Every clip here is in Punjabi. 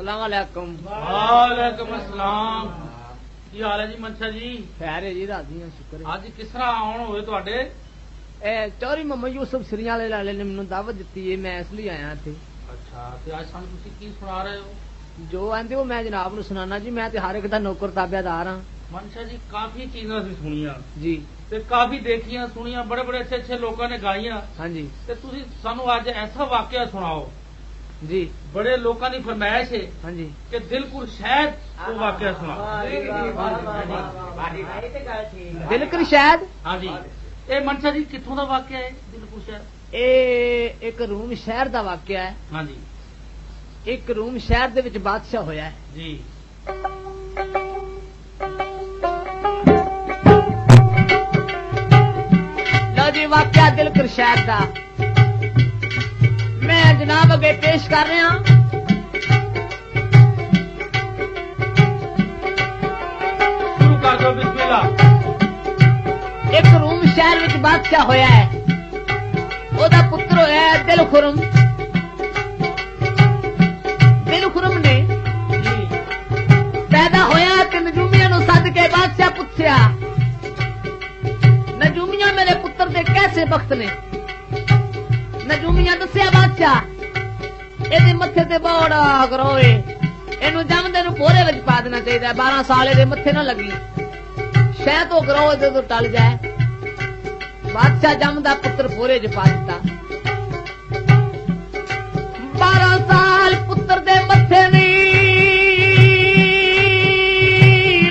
अस्सलाम वालेकुम। वालेकुम अस्सलाम। ਕੀ ਹਾਲ ਹੈ ਜੀ ਮਨਸ਼ਾ ਜੀ? खैर है जी, राजी हां, शुक्र है। ਅੱਜ ਕਿਸ ਤਰ੍ਹਾਂ ਆਉਣ ਹੋਏ ਤੁਹਾਡੇ? चौधरी मोहम्मद यूसुफ सिरियां वाले ने मैनू दावत दी है, मैं इसलिए आया थे। ਅੱਛਾ, ਤੇ ਅੱਜ ਸਾਨੂੰ ਤੁਸੀਂ ਕੀ ਸੁਣਾ ਰਹੇ ਹੋ? जो आंदे वो मैं जनाब नू सुनाना जी। मैं ते हर एक दा नौकर ताबेदार हां ਮਨਸ਼ਾ ਜੀ ਕਾਫੀ ਚੀਜ਼ਾਂ ਅਸੀਂ ਸੁਣੀਆਂ जी। ਤੇ ਕਾਫੀ ਦੇਖੀਆਂ ਸੁਣੀਆਂ, ਬੜੇ ਬੜੇ ਅੱਛੇ ਅੱਛੇ ਲੋਕਾਂ ਨੇ ਗਾਈਆਂ, हाँ जी ਤੇ ਤੁਸੀਂ ਸਾਨੂੰ ਅੱਜ ਐਸਾ ਵਾਕਿਆ ਸੁਣਾਓ। जी। ਬੜੇ ਲੋਕਾਂ ਦੀ ਫਰਮਾਇਸ਼ ਹੈ हाँ जी ਕਿ ਦਿਲਕੁਰ ਸ਼ਾਇਦ ਉਹ ਵਾਕਿਆ ਸੁਣਾਓ। दिलकर शायद ਹਾਂਜੀ, ਇਹ ਮਨਸ਼ਾ ਜੀ ਕਿੱਥੋਂ ਦਾ ਵਾਕਿਆ ਹੈ ਦਿਲਕੁਰ ਸ਼ਾਇਦ? ਇਹ ਇੱਕ ਰੂਮ ਸ਼ਹਿਰ ਦਾ ਵਾਕਿਆ ਹੈ। ਹਾਂਜੀ ਇੱਕ ਰੂਮ ਸ਼ਹਿਰ ਦੇ ਵਿੱਚ ਬਾਦਸ਼ਾਹ ਹੋਇਆ ਹੈ ਜੀ। ਲਓ ਜੀ, ਵਾਕਿਆ ਦਿਲਕਰ ਸ਼ਾਇਦ ਦਾ ਮੈਂ ਜਨਾਬ ਅੱਗੇ ਪੇਸ਼ ਕਰ ਰਿਹਾ। ਸ਼ੁਰੂ ਕਰ ਦਿਓ, ਬਿਸਮਿਲ੍ਲਾ। ਇੱਕ ਰੂਮ ਸ਼ਹਿਰ ਵਿੱਚ ਬਾਦਸ਼ਾਹ ਹੋਇਆ ਹੈ। ਉਹਦਾ ਪੁੱਤਰ ਹੋਇਆ ਹੈ ਦਿਲ ਖੁਰਮ। ਦਿਲ ਖੁਰਮ ਨੇ ਪੈਦਾ ਹੋਇਆ ਤੇ ਨਜੂਮੀਆਂ ਨੂੰ ਸੱਦ ਕੇ ਬਾਦਸ਼ਾਹ ਪੁੱਛਿਆ, ਨਜੂਮੀਆਂ ਮੇਰੇ ਪੁੱਤਰ ਦੇ ਕੈਸੇ ਬਖਤ ਨੇ? ਨਜੂਮੀਆਂ ਦੱਸਿਆ ਬਾਦਸ਼ਾਹ, ਇਹਦੇ ਮੱਥੇ ਤੇ ਬੜਾ ਗਰੋਏ, ਇਹਨੂੰ ਜੰਮਦੇ ਨੂੰ ਭੋਰੇ ਵਿੱਚ ਪਾ ਦੇਣਾ ਚਾਹੀਦਾ। 12 ਸਾਲ ਇਹਦੇ ਮੱਥੇ ਨਾ ਲੱਗੀ, ਸ਼ਾਇਦ ਉਹ ਗਰੋਹ ਇਹਦੇ ਤੋਂ ਟਲ ਜਾਏ। ਬਾਦਸ਼ਾਹ ਜੰਮਦਾ ਪੁੱਤਰ ਭੋਰੇ 'ਚ ਪਾ ਦਿੱਤਾ। 12 ਸਾਲ ਪੁੱਤਰ ਦੇ ਮੱਥੇ ਨਹੀਂ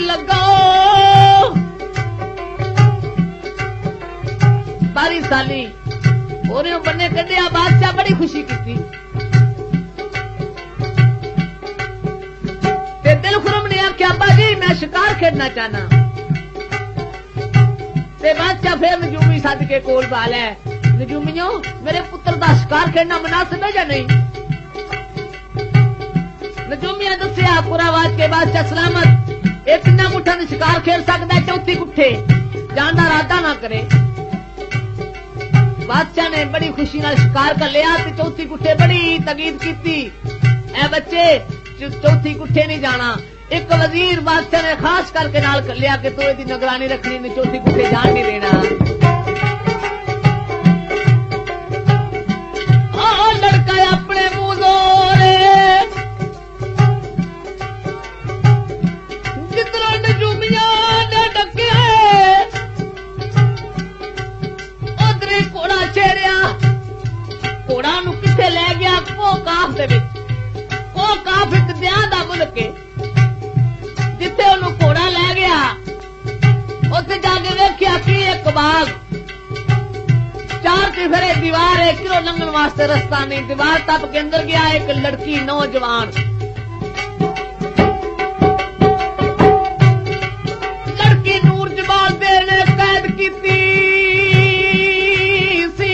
ਲੱਗੋ। 12 ਸਾਲੀ ਉਹਨੇ ਬੰਨੇ ਕੱਢਿਆ। ਬਾਦਸ਼ਾਹ ਬੜੀ ਖੁਸ਼ੀ ਕੀਤੀ ਤੇ ਦਿਲ ਖੁਰਮ ਨੇ ਆਖਿਆ, ਬਾਜੀ ਮੈਂ ਸ਼ਿਕਾਰ ਖੇਡਣਾ ਚਾਹਨਾ। ਤੇ ਬਾਦਸ਼ਾਹ ਫਿਰ ਨਜੂਮੀ ਸੱਦ ਕੇ ਕੋਲ ਪਾ ਲੈ, ਨਜੂਮੀਓ ਮੇਰੇ ਪੁੱਤਰ ਦਾ ਸ਼ਿਕਾਰ ਖੇਡਣਾ ਮੁਨਾਸਿਬ ਹੈ ਜਾਂ ਨਹੀਂ? ਨਜੂਮੀਆਂ ਦੱਸਿਆ ਪੂਰਾ ਵਾਜ ਕੇ ਬਾਦਸ਼ਾਹ ਸਲਾਮਤ, ਇਹ ਤਿੰਨਾਂ ਗੁੱਠਾਂ ਦਾ ਸ਼ਿਕਾਰ ਖੇਡ ਸਕਦਾ, ਚੌਥੀ ਗੁੱਠੇ ਜਾਣ ਦਾ ਇਰਾਦਾ ਨਾ ਕਰੇ। ਬਾਦਸ਼ਾਹ ਨੇ ਬੜੀ ਖੁਸ਼ੀ ਨਾਲ ਸ਼ਿਕਾਰ ਕਰ ਲਿਆ ਤੇ ਚੌਥੀ ਗੁੱਠੇ ਬੜੀ ਤਕੀਦ ਕੀਤੀ, ਐ ਬੱਚੇ ਚੌਥੀ ਗੁੱਠੇ ਨਹੀਂ ਜਾਣਾ। ਇੱਕ ਵਜ਼ੀਰ ਬਾਦਸ਼ਾਹ ਨੇ ਖਾਸ ਕਰਕੇ ਨਾਲ ਲਿਆ ਕਿ ਤੂੰ ਇਹਦੀ ਨਿਗਰਾਨੀ ਰੱਖਣੀ, ਨੇ ਚੌਥੀ ਗੁੱਠੇ ਜਾਣ ਨਹੀਂ ਦੇਣਾ। ਉਹ ਲੜਕਾ ਆਪਣੇ ਮੂੰਹ ਜ਼ੋਰੇ ਜਿੱਧਰੋਂ ਨਜੂਮੀਆਂ ਨੇ ਡੱਕਿਆ ਉਧਰੇ ਘੋੜਾ ਛੇੜਿਆ। ਘੋੜਾ ਨੂੰ ਕਿੱਥੇ ਲੈ ਗਿਆ? ਕੋਕਾਫ ਦੇ ਵਿੱਚ। ਕੋਕਾਫ ਇੱਕ ਦਿਆਂ ਦਾ ਮੁਲਕ ਹੈ। ਜਿੱਥੇ ਉਹਨੂੰ ਘੋੜਾ ਲੈ ਗਿਆ ਉੱਥੇ ਜਾ ਕੇ ਵੇਖਿਆ ਕਿ ਇੱਕ ਬਾਗ, ਚਾਰ ਚੁਫੇਰੇ ਦੀਵਾਰ ਹੈ, ਕਿਰੋ ਲੰਘਣ ਵਾਸਤੇ ਰਸਤਾ ਨਹੀਂ। ਦੀਵਾਰ ਟੱਪ ਕੇ ਅੰਦਰ ਗਿਆ ਇੱਕ ਲੜਕੀ ਨੌਜਵਾਨ। ਲੜਕੀ ਨੂਰ ਜਮਾਲ ਦੇ ਨੇ ਕੈਦ ਕੀਤੀ ਸੀ।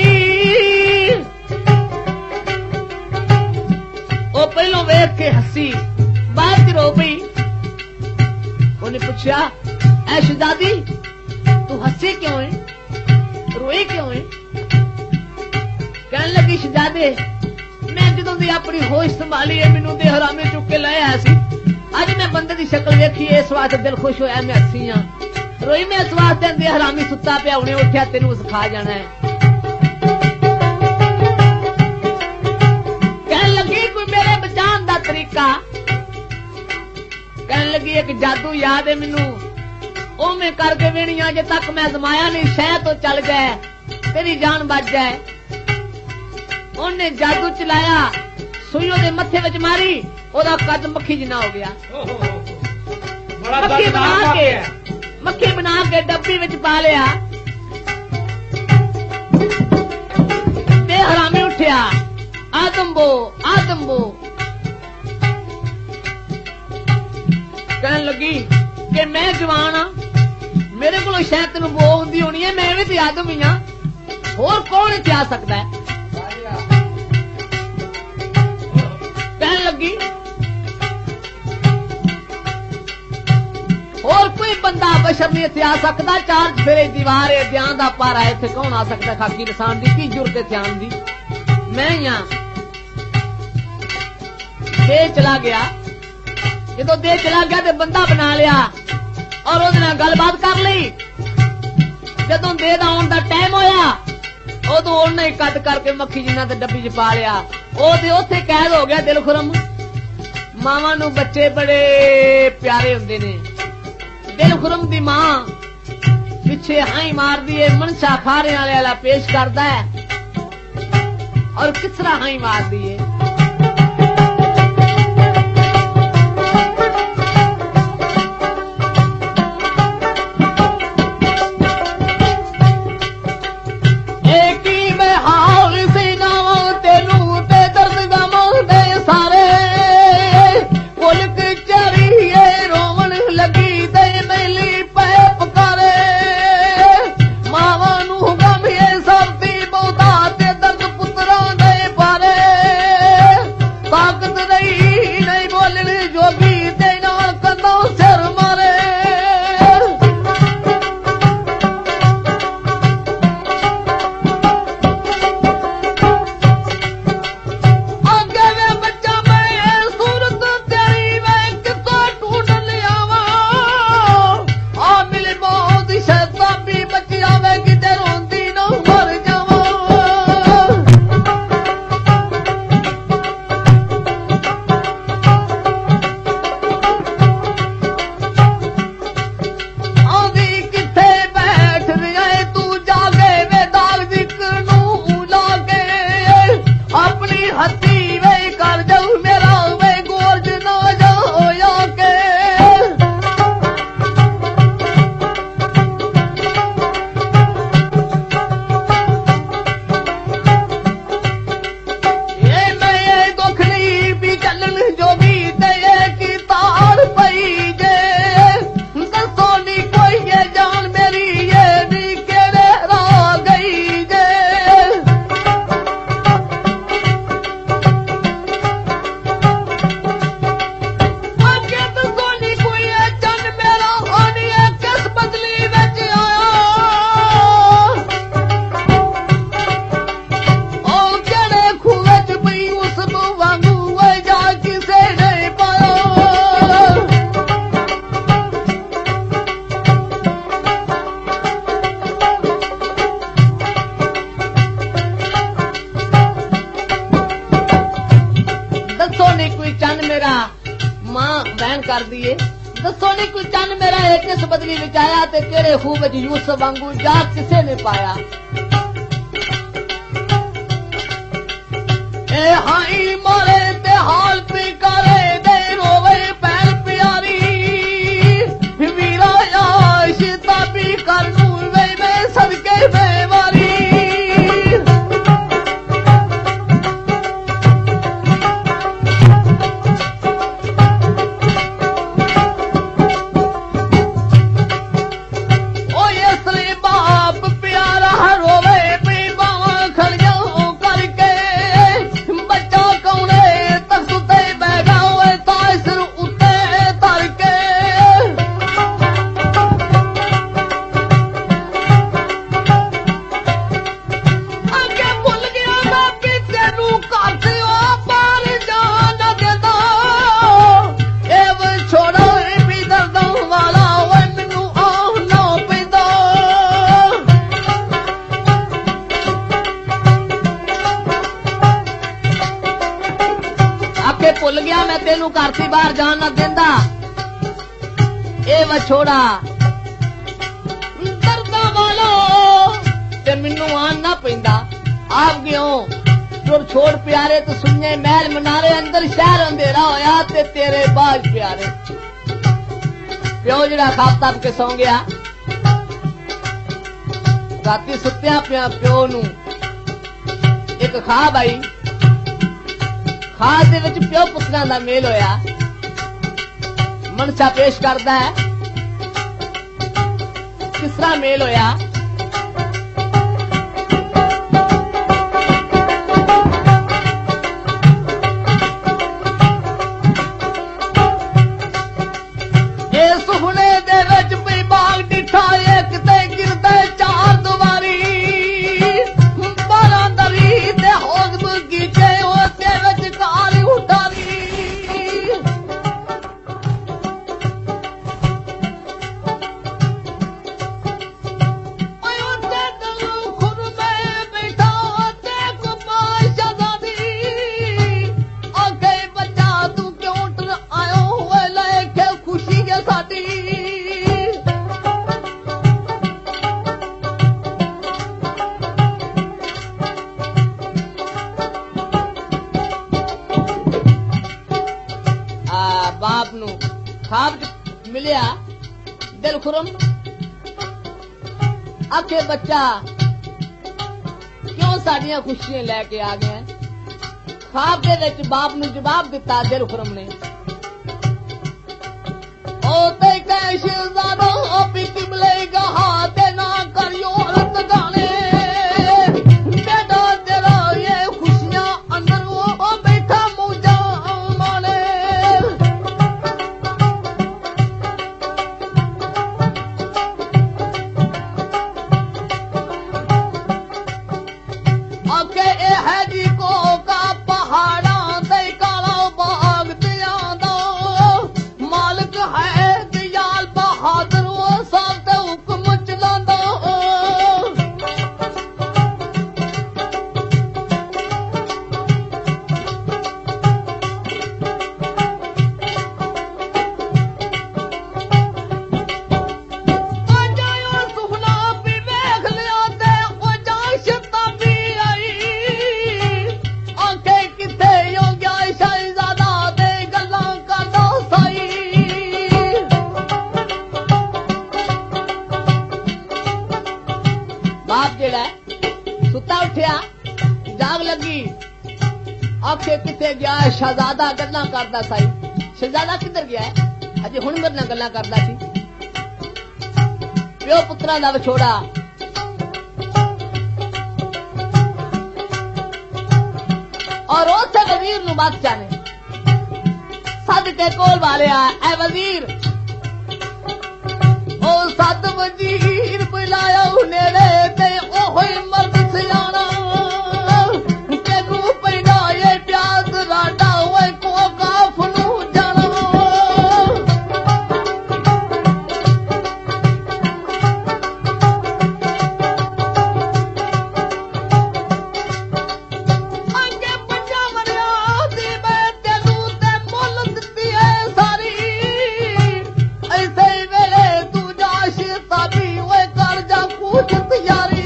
ਉਹ ਪਹਿਲੋਂ ਵੇਖ ਕੇ ਹੱਸੀ, ਬਾਅਦ ਚ ਰੋ ਪਈ। ਉਹਨੇ ਪੁੱਛਿਆ, ਐ ਸ਼ਹਜ਼ਾਦੀ ਤੂੰ ਹੱਸੀ ਕਿਉਂ ਹੈ, ਰੋਈ ਕਿਉਂ ਹੈ? ਕਹਿਣ ਲੱਗੀ, ਸ਼ਹਜ਼ਾਦੇ ਮੈਂ ਜਦੋਂ ਦੀ ਆਪਣੀ ਹੋਸ਼ ਸੰਭਾਲੀ ਹੈ ਮੈਨੂੰ ਤੇ ਹਰਾਮੇ ਚੁੱਕ ਕੇ ਲੈ ਆਇਆ ਸੀ। ਅੱਜ ਮੈਂ ਬੰਦੇ ਦੀ ਸ਼ਕਲ ਵੇਖੀ, ਇਸ ਵਾਸਤੇ ਦਿਲ ਖੁਸ਼ ਹੋਇਆ, ਮੈਂ ਹੱਸੀ ਹਾਂ। ਰੋਈ ਮੈਂ ਇਸ ਵਾਸਤੇ ਦੇ ਹਰਾਮੀ ਸੁੱਤਾ ਪਿਆ, ਹੁਣੇ ਉੱਠਿਆ ਤੈਨੂੰ ਸਿਖਾ ਜਾਣਾ ਹੈ। ਕਹਿਣ ਲੱਗੀ, ਕੋਈ ਮੇਰੇ ਬਚਾਉਣ ਦਾ ਤਰੀਕਾ? ਕਹਿਣ ਲੱਗੀ, ਇੱਕ ਜਾਦੂ ਯਾਦ ਹੈ ਮੈਨੂੰ, ਉਵੇਂ ਕਰਕੇ ਵੇਣੀ ਅਜੇ ਤੱਕ ਮੈਂ ਅਜ਼ਮਾਇਆ ਨਹੀਂ, ਸ਼ਾਇਦ ਤੋਂ ਚੱਲ ਜਾਏ, ਤੇਰੀ ਜਾਨ ਬਚ ਜਾਏ। ਉਹਨੇ ਜਾਦੂ ਚਲਾਇਆ, ਸੂਈ ਉਹਦੇ ਮੱਥੇ ਵਿੱਚ ਮਾਰੀ, ਉਹਦਾ ਕੱਦ ਮੱਖੀ ਜਿੰਨਾ ਹੋ ਗਿਆ। ਮੱਖੀ ਬਣਾ ਕੇ ਡੱਬੀ ਵਿੱਚ ਪਾ ਲਿਆ ਤੇ ਹਰਾਮੀ ਉੱਠਿਆ, ਆਦਮਬੋ ਆਦਮਬੋ। ਕਹਿਣ ਲੱਗੀ ਕਿ ਮੈਂ ਜਵਾਨ ਆ, ਮੇਰੇ ਕੋਲੋਂ ਸ਼ਾਇਦ ਤੈਨੂੰ ਬੋ ਹੁੰਦੀ ਹੋਣੀ ਹੈ, ਮੈਂ ਵੀ ਤੇ ਆਦਮ ਹੀ ਆ, ਹੋਰ ਕੌਣ ਇੱਥੇ ਆ ਸਕਦਾ ਹੈ? ਕਹਿਣ ਲੱਗੀ, ਹੋਰ ਕੋਈ ਬੰਦਾ ਬਸ਼ਰ ਨਹੀਂ ਇੱਥੇ ਆ ਸਕਦਾ, ਚਾਰ ਚੁਫੇਰੇ ਦੀਵਾਰ ਹੈ, ਦਿਆਂ ਦਾ ਪਾਰਾ, ਇੱਥੇ ਕੌਣ ਆ ਸਕਦਾ? ਖਾਕੀ ਇਨਸਾਨ ਦੀ ਕੀ ਜੁਰਤ ਇੱਥੇ ਆਉਣ ਦੀ? ਮੈਂ ਹੀ ਆ। ਫੇਰ ਚਲਾ ਗਿਆ ਜਦੋਂ ਦੇ ਚਲਾ ਗਿਆ ਤੇ ਬੰਦਾ ਬਣਾ ਲਿਆ ਔਰ ਉਹਦੇ ਨਾਲ ਗੱਲਬਾਤ ਕਰ ਲਈ। ਜਦੋਂ ਦੇ ਦਾ ਆਉਣ ਦਾ ਟਾਈਮ ਹੋਇਆ ਉਦੋਂ ਉਹਨੇ ਹੀ ਕੱਟ ਕਰਕੇ ਮੱਖੀ ਜਿੰਨਾ ਤੇ ਡੱਬੀ 'ਚ ਪਾ ਲਿਆ। ਉਹ ਤੇ ਉੱਥੇ ਕੈਦ ਹੋ ਗਿਆ ਦਿਲ ਖੁਰਮ। ਮਾਵਾਂ ਨੂੰ ਬੱਚੇ ਬੜੇ ਪਿਆਰੇ ਹੁੰਦੇ ਨੇ। ਦਿਲ ਖੁਰਮ ਦੀ ਮਾਂ ਪਿੱਛੇ ਹਾਈ ਮਾਰਦੀ ਏ, ਮਨਸ਼ਾ ਖਾਰੇ ਵਾਲਾ ਪੇਸ਼ ਕਰਦਾ ਹੈ ਔਰ ਕਿਸ ਤਰ੍ਹਾਂ ਹਾਈ ਮਾਰਦੀ ਏ। ਕਰਦੀ ਏ। ਦੱਸੋ ਨੀ ਕੋਈ ਚੰਨ ਮੇਰਾ ਇਹ ਕਿਸ ਬਦਲੀ ਵਿੱਚ ਆਇਆ ਤੇ ਕਿਹੜੇ ਖੂਹ ਵਿੱਚ ਯੂਸਫ ਵਾਂਗੂ ਜਾ ਕਿਸੇ ਨੇ ਪਾਇਆ। ਇਹ ਹਾਈ ਮਾਰੇ ਤੇ ਹਾਲ ਪੀ ਕਰੇ ਦੇ ਰੋਵੇ ਪੈਰ ਪਿਆਰੀ ਵੀਰਾ ਆਸ਼ ਤਾਬੀ ਕਰ ਨੂੰ ਵੇ ਮੈਂ ਸਦਕੇ ਬੇਵਾਰੀ। ਭੁੱਲ ਗਿਆ ਮੈਂ ਤੈਨੂੰ ਘਰ ਦੀ ਬਾਹਰ ਜਾਣ ਨਾ ਦਿੰਦਾ। ਇਹ ਵਿਛੋੜਾ ਦਰਦਾਂ ਵਾਲੋ ਤੇ ਮੈਨੂੰ ਆਣ ਨਾ ਪੈਂਦਾ। ਆਪ ਗਿਓ ਜੋ ਛੋੜ ਪਿਆਰੇ ਤੇ ਸੁਣਨੇ ਮਹਿਲ ਮਨਾਰੇ ਅੰਦਰ ਸ਼ਹਿਰ ਅੰਧੇਰਾ ਹੋਇਆ ਤੇ ਤੇਰੇ ਬਾਜ ਪਿਆਰੇ। ਪਿਓ ਜਿਹੜਾ ਖਾਬ ਤੱਕ ਕੇ ਸੌਂ ਗਿਆ ਰਾਤੀ ਸੁੱਤਿਆ ਪਿਆ ਪਿਓ ਨੂੰ ਇੱਕ ਖਾਬ ਆਈ। ਖਾਦ ਦੇ ਵਿੱਚ ਪਿਓ ਪੁੱਤਰਾਂ ਦਾ ਮੇਲ ਹੋਇਆ। ਮਨਸ਼ਾ ਪੇਸ਼ ਕਰਦਾ ਹੈ ਕਿਸ ਤਰ੍ਹਾਂ ਮੇਲ ਹੋਇਆ। ਇਹ ਸੁਹਣੇ ਦੇ ਵਿੱਚ ਵੀ ਬਾਗ ਡਿਠਾ ਇੱਕ ਤੇ ਗਿਰਦਾ ਚਾਰ ਦੁਆਰੀ 12 ਦਰੀ ਤੇ ਹੋਗ ਬਗੀਚੇ ਉਹਦੇ ਵਿੱਚ ਕਾਲੀ ਉਡਾਰੀ। ਖਾਬ ਚ ਮਿਲਿਆ ਦਿਲ ਖੁਰਮ ਆਖੇ ਬੱਚਾ ਕਿਉਂ ਸਾਡੀਆਂ ਖੁਸ਼ੀਆਂ ਲੈ ਕੇ ਆ ਗਿਆ। ਖਾਬ ਦੇ ਵਿੱਚ ਬਾਪ ਨੂੰ ਜਵਾਬ ਦਿੱਤਾ ਦਿਲ ਖੁਰਮ ਨੇ, ਉਹ ਤੇ ਕਹਿ ਸ਼ਹਿਜ਼ਾਦਾ ਆਪੀ ਕਿਬਲੇ ਗਹਾ ਤੇ ਨਾ ਕਰਿਓ ਰਤ ਗਾਣੇ, ਬੇਟਾ ਤੇਰਾ ਇਹ ਖੁਸ਼ੀਆਂ ਅੰਦਰ ਉਹ ਬੈਠਾ ਮੂਜਾ ਮਾਣੇ। ਆਖੇ ਇਹ ਹੈ ਜੀ ਕੋ ਕਾ ਪਹਾੜਾਂ ਤੇ ਕਾਲਾ ਬਾਗ ਦਿਆਂ ਦਾ ਮਾਲਕ ਹੈ ਦਿਆਲ ਬਹਾਦਰ, ਉਹ ਸਭ ਤੇ ਹੁਕਮ ਚਲਾਉਂਦਾ। ਅਜਾਇਓ ਸੁਪਨਾ ਵੀ ਵੇਖ ਲਿਆ ਤੇ ਉਹ ਜਾਂ ਸ਼ਤਾਬੀ ਆਈ, ਆਖੇ ਕਿੱਥੇ ਹੋ ਗਿਆ ਸ਼ਹਿਜ਼ਾਦਾ ਤੇ ਗੱਲਾਂ ਕਰਦਾ ਸਾਈ। ਬਾਪ ਜਿਹੜਾ ਸੁੱਤਾ ਉੱਠਿਆ, ਜਾਗ ਲੱਗੀ, ਆਖੇ ਕਿੱਥੇ ਗਿਆ ਸ਼ਹਿਜ਼ਾਦਾ ਗੱਲਾਂ ਕਰਦਾ ਸਾਈ। ਸ਼ਹਿਜ਼ਾਦਾ ਕਿੱਧਰ ਗਿਆ ਹੈ? ਅਜੇ ਹੁਣ ਮੇਰੇ ਨਾਲ ਗੱਲਾਂ ਕਰਦਾ ਸੀ। ਪਿਓ ਪੁੱਤਰਾਂ ਦਾ ਵਿਛੋੜਾ, ਔਰ ਉਸੇ ਵਜ਼ੀਰ ਨੂੰ ਬਾਦਸ਼ਾਹ ਨੇ ਸੱਦ ਕੇ ਕੋਲ ਵਾਲਿਆ, ਐ ਵਜ਼ੀਰ ਉਹ ਸੱਦ ਵਜ਼ੀਰ ਬੁਲਾਇਆ ਨੇੜੇ ਤੇ ਉਹ ਹੀ ਮਰਦ ਸਿਆਣਾ, ਤੈਨੂੰ ਪੈਦਾ ਇਹ ਪਿਆਸ ਰਾਡਾ ਓਏ ਕੋ ਕਾਫ ਨੂੰ ਜਾਣਾ। ਅੱਗੇ ਪੰਜਾ ਮਰਿਆ ਦੀ ਮੈਂ ਤੈਨੂੰ ਤੇ ਮੁੱਲ ਦਿੱਤੀ ਐ ਸਾਰੀ, ਐਸੇ ਵੇਲੇ ਤੂੰ ਜਾ ਸ਼ਤਾਬੀ ਓਏ ਕਰ ਜਾ ਕੁਛ ਤਿਆਰੀ।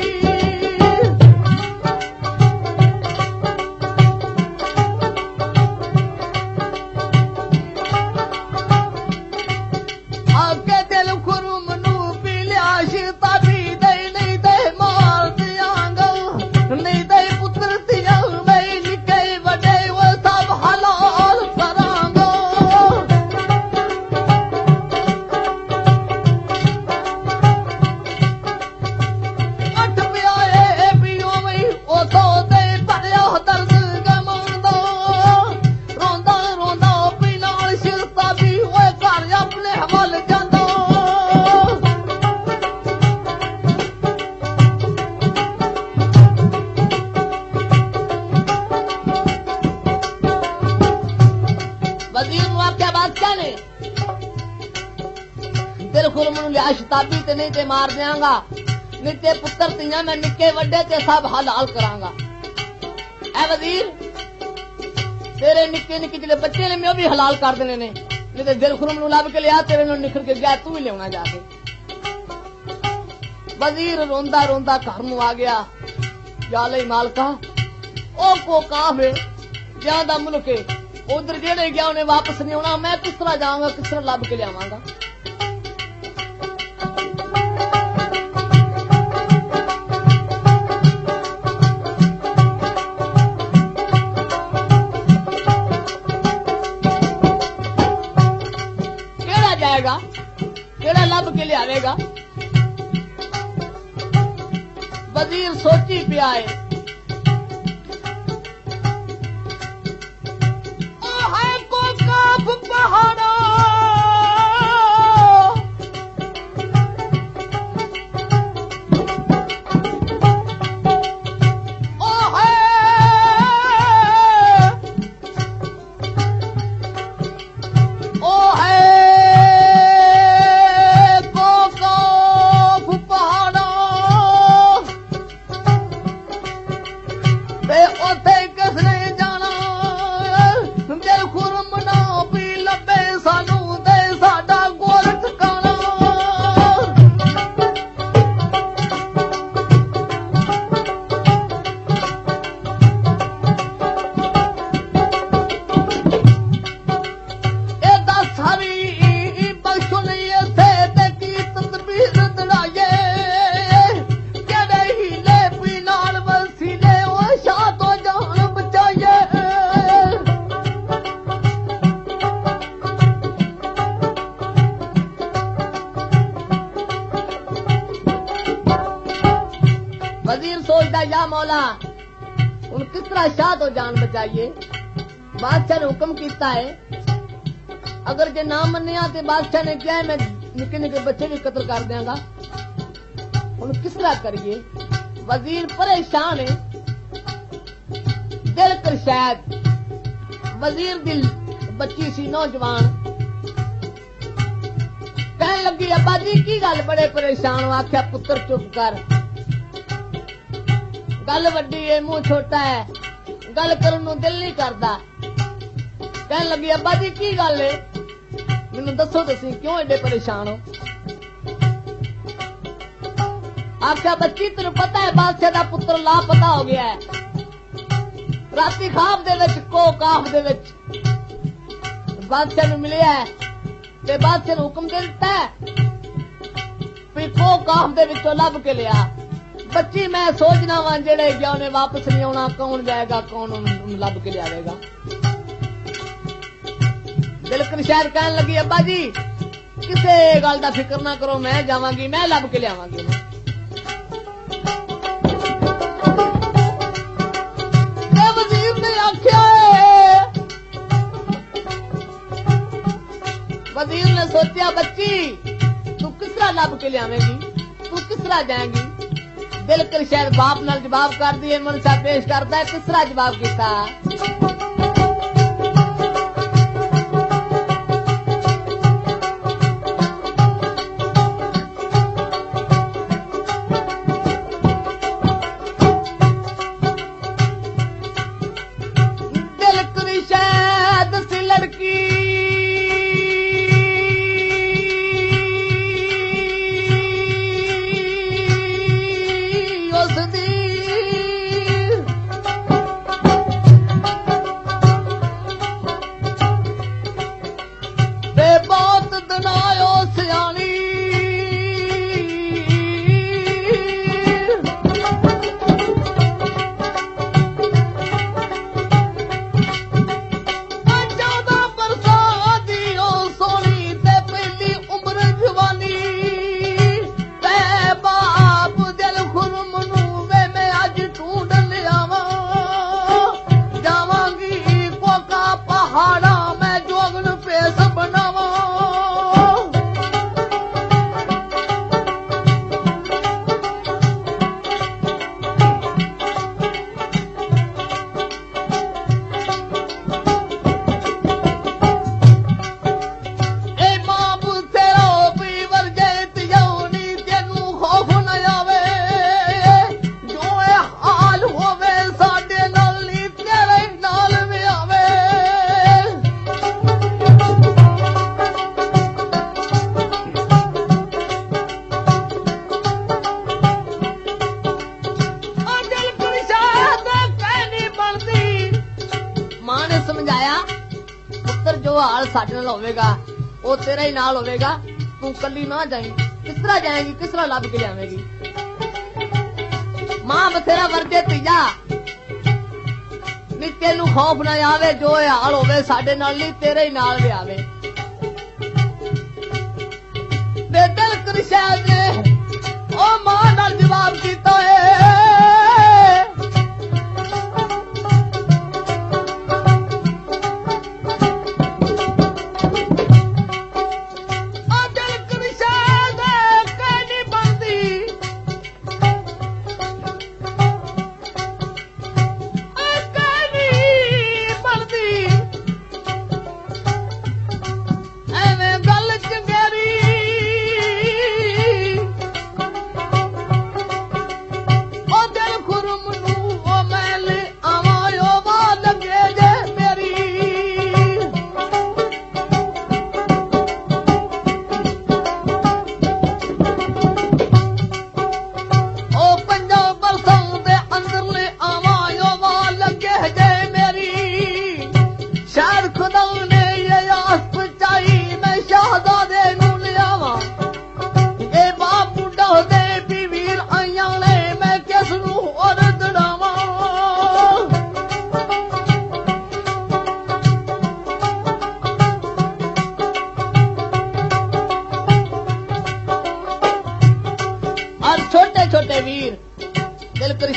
ਆਕੇ ਦਿਲ ਖੁਰਮ ਨੂੰ ਪੀ ਲਿਆ ਸ਼ਤਾਬੀ ਦੇ, ਨਹੀਂ ਤੇ ਮਾਰ ਦਿਆਂਗਾ, ਨਹੀਂ ਤੇ ਪੁੱਤਰ ਧੀਆਂ ਮੈਂ ਨਿੱਕੇ ਵੱਡੇ ਉਹ ਸਭ ਹਲਾਲ ਕਰਾਂਗਾ। ਅੱਠ ਪਿਆਏ ਪੀਓ ਮੈਂ ਉਥੋਂ ਤੇ ਭਰਿਆ ਦਰਦ ਗਮਾਉਂਦਾ, ਰੋਂਦਾ ਰੋਂਦਾ ਪੀ ਨਾਲ ਸ਼ਤਾਬੀ ਓਏ ਘਰ ਆਪਣੇ ਵੱਲ ਜਾਂਦਾ। ਵਜ਼ੀਰ ਨੂੰ ਆਖਿਆ ਬਾਦਸ਼ਾਹ ਨੇ, ਦਿਲ ਖੁਰਮ ਨੂੰ ਲਿਆ ਸ਼ਤਾਬੀ ਤੇ ਨਹੀਂ ਤੇ ਮਾਰ ਦਿਆਂਗਾ, ਨਹੀਂ ਤੇ ਪੁੱਤਰ ਧੀਆਂ ਮੈਂ ਨਿੱਕੇ ਵੱਡੇ ਤੇ ਸਭ ਹਲਾਲ ਕਰਾਂਗਾ। ਐ ਵਜ਼ੀਰ ਤੇਰੇ ਨਿੱਕੇ ਨਿੱਕੇ ਜਿਹੜੇ ਬੱਚੇ ਨੇ ਮੈਂ ਉਹ ਵੀ ਹਲਾਲ ਕਰ ਦੇਣੇ ਨੇ, ਨਹੀਂ ਤੇ ਦਿਲ ਖੁਰਮ ਨੂੰ ਲੱਭ ਕੇ ਲਿਆ ਤੇਰੇ ਨੂੰ ਨਿਖਰ ਕੇ ਗਿਆ, ਤੂੰ ਵੀ ਲਿਆਉਣਾ ਜਾ ਕੇ। ਵਜ਼ੀਰ ਰੋਂਦਾ ਰੋਂਦਾ ਘਰ ਨੂੰ ਆ ਗਿਆ, ਜਾ ਲਈ ਮਾਲਕਾ ਉਹ ਕੋ ਕਾਫੇ ਜਾਂ ਦਾ ਮੁਲਕ ਉਧਰ ਜਿਹੜੇ ਗਿਆ ਉਹਨੇ ਵਾਪਸ ਨਹੀਂ ਆਉਣਾ, ਮੈਂ ਕਿਸ ਤਰ੍ਹਾਂ ਜਾਵਾਂਗਾ, ਕਿਸ ਤਰ੍ਹਾਂ ਲੱਭ ਕੇ ਲਿਆਵਾਂਗਾ। ਕਿਹੜਾ ਜਾਏਗਾ, ਕਿਹੜਾ ਲੱਭ ਕੇ ਲਿਆਵੇਗਾ। ਵਜ਼ੀਰ ਸੋਚੀ ਪਿਆ ਏ, ਉਹ ਹੈ ਕੋ ਕਾਫ ਪਹਾੜਾ, ਉਹ ਹੈ ਕੋ ਕਾਫ ਪਹਾੜਾ। या मौला ਹੁਣ किस तरह शाह तो जान बचाइए। बादशाह ने हुक्म किया है अगर जे ना मनिया तो बादशाह ने क्या है मैं निके निके बच्चे भी कत्ल कर देंगा। ਹੁਣ किस तरह करिए। वजीर परेशान है दिल कर शायद वजीर दिल बच्ची सी नौजवान कहन लगी अब्बा जी की गल बड़े परेशान हो। आख्या पुत्र चुप कर गल वड्डी है मुंह छोटा है गल करन नूं दिल नहीं करदा। कहन लगी अब्बा जी की गल है मैनूं दसो तुसीं क्यों एडे परेशान हो। आख्या बच्ची तेनू पता है बादशाह दा पुत्र लापता हो गया है। राती खाब दे विच को काफ दे विच बादशाह नूं मिलिया है ते बादशाह ने हुक्म दे दिता है भी को काफ दे विचों लभ के लिया। बच्ची मैं सोचना वा जेड़े गया उन्हें वापस नहीं आना कौन जाएगा कौन लभ के लियावेगा। दिलकर शायद कहन लगी अब्बा जी किसे गल दा फिक्र ना करो मैं जावांगी मैं लभ के लियावांगी। वजीर ने सोचा बच्ची तू किस तरह लभ के लियावेगी तू किस तरह जाएगी। दिलकर शायद बाप नाल जवाब कर दिए मनसा पेश करता है किस तरह जवाब किया। दिलकर शायद सी लड़की ਸਾਡੇ ਨਾਲ ਹੋਵੇਗਾ ਉਹ ਤੇਰਾ ਹੀ ਨਾਲ ਹੋਵੇਗਾ ਤੂੰ ਕੱਲੀ ਨਾ ਜਾਈਂ। ਕਿਸ ਤਰ੍ਹਾਂ ਜਾਏਗੀ ਕਿਸ ਤਰ੍ਹਾਂ ਲੱਭ ਕੇ ਲਿਆਵੇਗੀ। ਮਾਂ ਬਥੇਰਾ ਵਰਦੇ ਧੀਆ ਨੀ ਤੈਨੂੰ ਖੌਫ ਨਾ ਆਵੇ ਜੋ ਇਹ ਹਾਲ ਹੋਵੇ ਸਾਡੇ ਨਾਲ ਨਹੀਂ ਤੇਰੇ ਹੀ ਨਾਲ ਵੀ ਆਵੇ। ਤੇ ਦਿਲ ਕਰਿਸ਼ਾ ਨੇ ਉਹ ਮਾਂ ਨਾਲ ਜਵਾਬ ਕੀਤਾ ਏ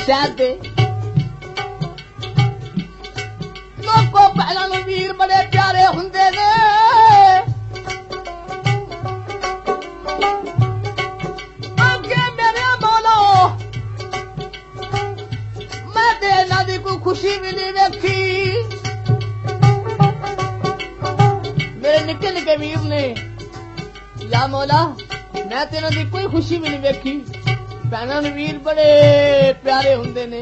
ਸ਼ਹਿਰ ਦੇ ਲੋਕੋ ਪਹਿਲਾਂ ਨੂੰ ਵੀਰ ਬੜੇ ਪਿਆਰੇ ਹੁੰਦੇ ਨੇ ਅੱਗੇ ਮੇਰੇ ਮੌਲਾ ਮੈਂ ਤੇ ਇਹਨਾਂ ਦੀ ਕੋਈ ਖੁਸ਼ੀ ਵੀ ਨਹੀਂ ਵੇਖੀ ਮੇਰੇ ਨਿੱਕੇ ਨਿੱਕੇ ਵੀਰ ਨੇ ਯਾ ਮੌਲਾ ਮੈਂ ਤੇ ਇਹਨਾਂ ਦੀ ਕੋਈ ਖੁਸ਼ੀ ਵੀ ਨਹੀਂ ਵੇਖੀ ਭੈਣਾਂ ਨੂੰ ਵੀਰ ਬੜੇ ਪਿਆਰੇ ਹੁੰਦੇ ਨੇ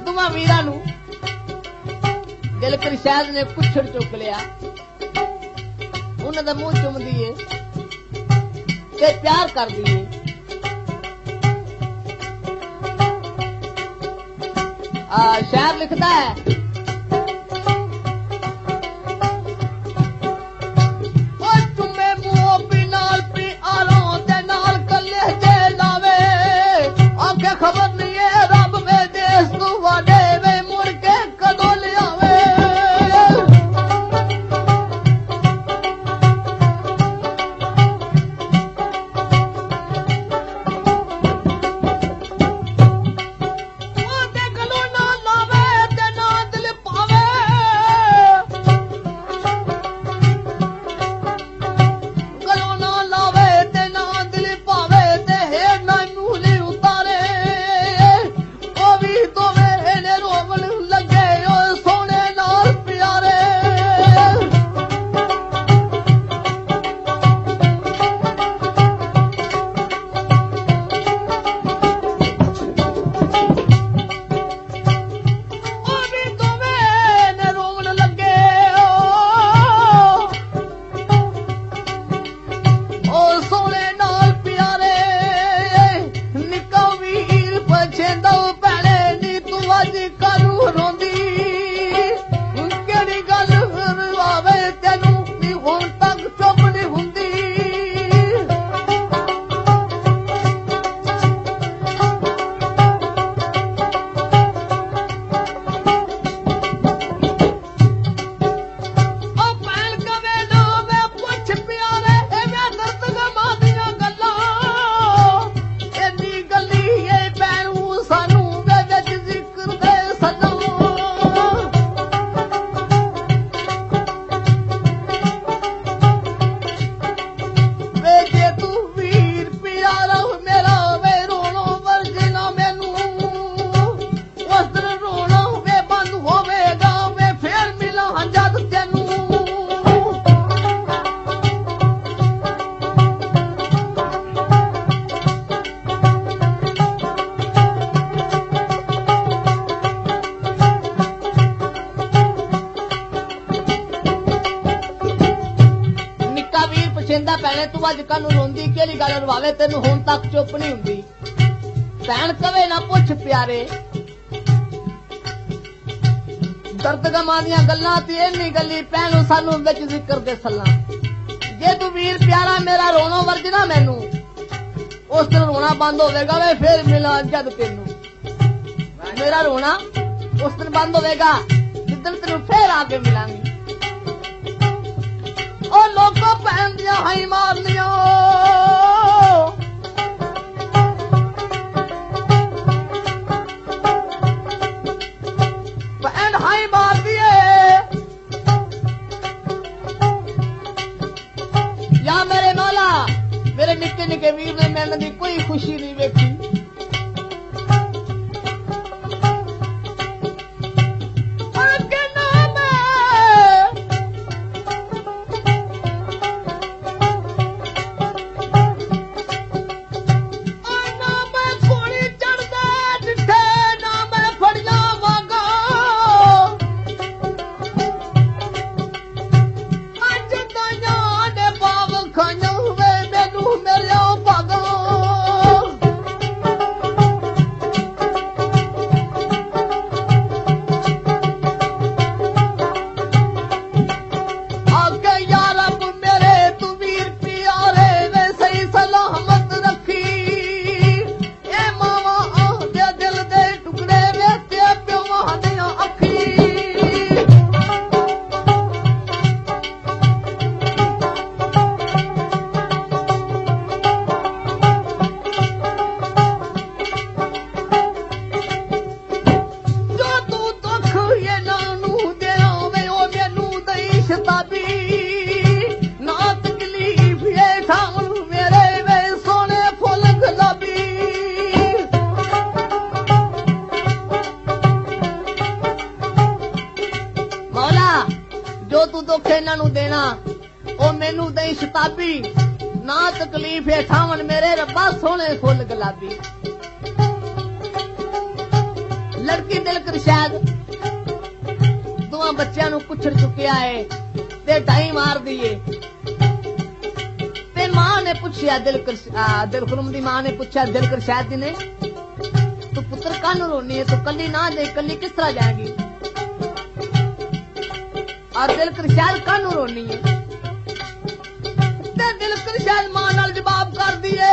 ਦੋਵਾਂ ਵੀਰਾਂ ਨੂੰ ਦਿਲ ਕਰੀ ਸ਼ਾਇਦ ਨੇ ਪੁੱਛੜ ਚੁੱਕ ਲਿਆ ਉਹਨਾਂ ਦਾ ਮੂੰਹ ਚੁੰਮਦੀ ਏ ਤੇ ਪਿਆਰ ਕਰਦੀ ਏ ਸ਼ਾਇਰ ਲਿਖਦਾ ਹੈ खबर नहीं है रब में देश तू वाडे वे मुड़ के कदों ले आवे ओ ते गलों ना लावे ते ना दिल पावे गलों ना लावे ते ना दिल पावे ते है ना मूली ਭੈਣੇ ਤੂੰ ਅੱਜ ਕੱਲ ਨੂੰ ਰੋਂਦੀ ਕਿਹੜੀ ਗੱਲ ਰਵਾਵੇ ਤੈਨੂੰ ਹੁਣ ਤੱਕ ਚੁੱਪ ਨਹੀਂ ਹੁੰਦੀ ਭੈਣ ਕਵੇ ਨਾ ਪੁੱਛ ਪਿਆਰੇ ਦਰਦ ਗਮਾਂ ਦੀਆਂ ਗੱਲਾਂ ਤੇ ਇੰਨੀ ਗੱਲੀ ਭੈਣੂ ਸਾਨੂੰ ਵਿੱਚ ਜ਼ਿਕਰ ਦੇ ਸੱਲਾਂ ਜੇ ਤੂੰ ਵੀਰ ਪਿਆਰਾ ਮੇਰਾ ਰੋਣੋਂ ਵਰਜਣਾ ਮੈਨੂੰ ਉਸ ਦਿਨ ਰੋਣਾ ਬੰਦ ਹੋਵੇਗਾ ਵੇ ਫੇਰ ਮਿਲਾਂ ਜਦ ਤੈਨੂੰ ਮੇਰਾ ਰੋਣਾ ਉਸ ਦਿਨ ਬੰਦ ਹੋਵੇਗਾ ਜਿੱਦਣ ਤੈਨੂੰ ਫੇਰ ਆ ਕੇ ਮਿਲਾਂਗੀ ਉਹ ਲੋਕੋ ਭੈਣ ਦੀਆਂ ਹਾਈ ਮਾਰਨੀਆਂ ਭੈਣ ਹਾਈ ਮਾਰਦੀ ਏ ਯਾ ਮੇਰੇ ਮੌਲਾ ਮੇਰੇ ਨਿੱਕੇ ਨਿੱਕੇ ਵੀਰ ਨੇ ਮੈਨੂੰ ਦੀ ਕੋਈ ਖੁਸ਼ੀ ਨਹੀਂ ਵੇਖੀ ਜੋ ਤੂੰ ਦੁੱਖ ਇਹਨਾਂ ਨੂੰ ਦੇਣਾ ਉਹ ਮੈਨੂੰ ਦੇਈ ਸ਼ਤਾਬੀ ਨਾ ਤਕਲੀਫ ਹੈ ਠਾਵਣ ਮੇਰੇ ਰੱਬਾ ਸੋਹਣੇ ਫੁੱਲ ਗੁਲਾਬੀ ਲੜਕੀ ਦਿਲ ਕਰਸ਼ਾਦ ਦੋਵਾਂ ਬੱਚਿਆਂ ਨੂੰ ਕੁਛੜ ਚੁੱਕਿਆ ਏ ਤੇ ਢਾਈ ਮਾਰਦੀ ਏ ਤੇ ਮਾਂ ਨੇ ਪੁੱਛਿਆ ਦਿਲ ਖੁਰਮ ਦੀ ਮਾਂ ਨੇ ਪੁੱਛਿਆ ਦਿਲ ਕਰਸ਼ਾਦ ਨੇ ਤੂੰ ਪੁੱਤਰ ਕਾਹਨੂੰ ਰੋਣੀ ਹੈ ਤੂੰ ਕੱਲੀ ਨਾ ਦੇ ਕੱਲੀ ਕਿਸ ਤਰ੍ਹਾਂ ਜਾਏਗੀ और दिल करशाद कानू रोनी है ते दिल करशाद मां नाल जवाब कर दिए